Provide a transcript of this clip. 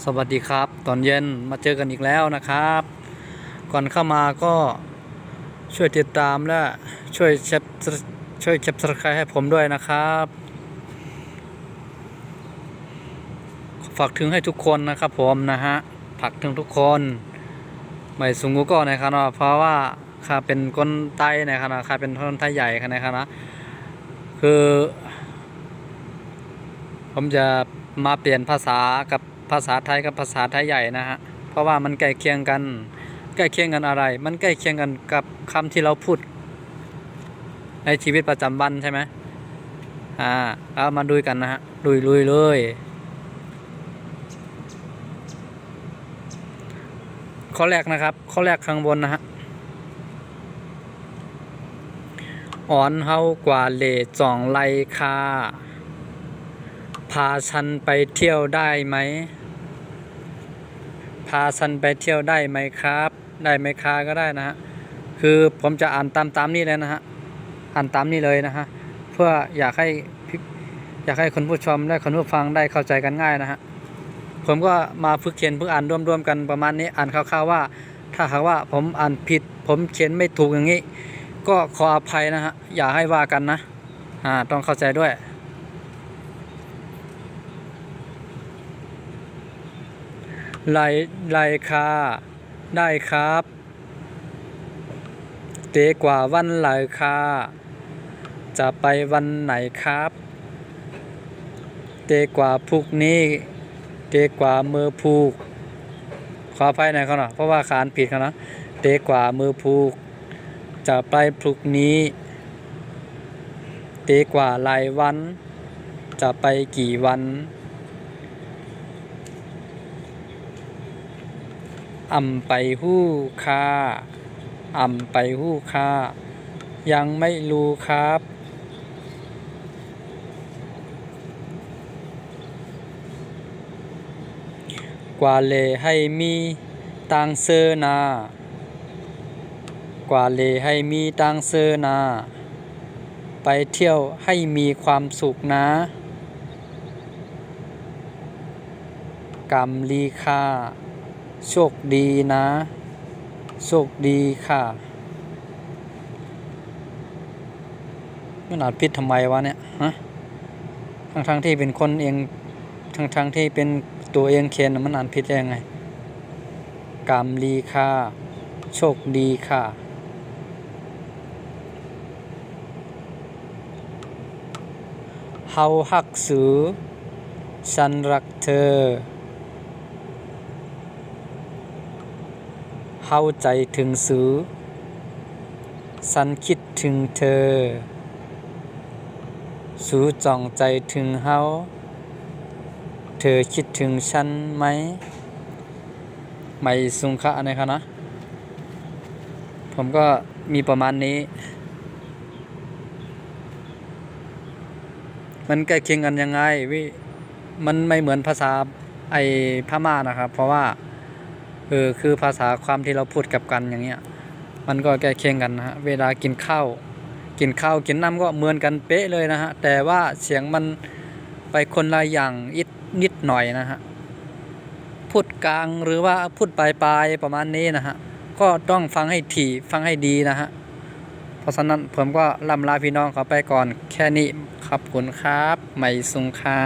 สวัสดีครับตอนเย็นมาเจอกันอีกแล้วนะครับก่อนเข้ามาก็ช่วยติดตามและช่วยแชร์subscribeให้ผมด้วยนะครับฝากถึงให้ทุกคนนะครับผมนะฮะฝากถึงทุกคนไม่สูงกูก็นะครับนะเพราะว่าข้าเป็นคนไต้นะครับนะข้าเป็นคนไทยใหญ่นะครับนะคือผมจะมาเปลี่ยนภาษากับภาษาไทยกับภาษาไทยใหญ่นะฮะเพราะว่ามันใกล้เคียงกันอะไรมันใกล้เคียงกันกับคำที่เราพูดในชีวิตประจำวันใช่ไหมเอามาดูกันนะฮะลุยเลยข้อแรกนะครับข้อแรกข้างบนนะฮะอ่อนเฮากว่าเหล่จ่องไรคาพาฉันไปเที่ยวได้ไหมพาฉันไปเที่ยวได้ไหมครับได้ไหมคะก็ได้นะฮะคือผมจะอ่านตามนี้เลยนะฮะอ่านตามนี้เลยนะฮะเพื่ออยากให้คนผู้ชมและคนผู้ฟังได้เข้าใจกันง่ายนะฮะผมก็มาฝึกเขียนฝึกอ่านร่วมกันประมาณนี้อ่านคร่าวๆว่าถ้าหากว่าผมอ่านผิดผมเขียนไม่ถูกอย่างนี้ก็ขออภัยนะฮะอย่าให้ว่ากันนะต้องเข้าใจด้วยไลคาได้ครับเตกว่าวันไลคาจะไปวันไหนครับเตกว่าพรุ่งนี้เตกว่ามือผูกขออภัยหน่อยเขาหน่อยเพราะว่าขานผิดเขานะเตกว่ามือผูกจะไปพรุ่งนี้เตกว่าหลายวันจะไปกี่วันไปหู้ค่าไปหู้ค่ายังไม่รู้ครับกว่าเลให้มีตังเซอนากว่าเลให้มีตังเซอนาไปเที่ยวให้มีความสุขนะกรรมลีค่าโชคดีนะโชคดีค่ะมันอ่านผิดทำไมวะเนี่ยฮะทั้งที่เป็นคนเองทั้งที่เป็นตัวเองเขียนมันอ่านผิดได้ยังไงกรรมลีค่าโชคดีค่ะเฮาฮักสือฉันรักเธอเฮาใจถึงสือฉันคิดถึงเธอสูจ้องใจถึงเฮาเธอคิดถึงฉันไหมไม่สุงคะนะครับนะผมก็มีประมาณนี้มันใกล้เคียงกันยังไงมันไม่เหมือนภาษาพม่านะครับเพราะว่าคือภาษาความที่เราพูดกับกันอย่างเงี้ยมันก็ใกล้เคียงกันนะฮะเวลากินข้าวกินน้ำก็เหมือนกันเป๊ะเลยนะฮะแต่ว่าเสียงมันไปคนละอย่างนิดหน่อยนะฮะพูดกลางหรือว่าพูดปลายประมาณนี้นะฮะก็ต้องฟังให้ถี่ฟังให้ดีนะฮะเพราะฉะนั้นผมก็ล่ำลาพี่น้องเขาไปก่อนแค่นี้ขอบคุณครับไม่สุงค่า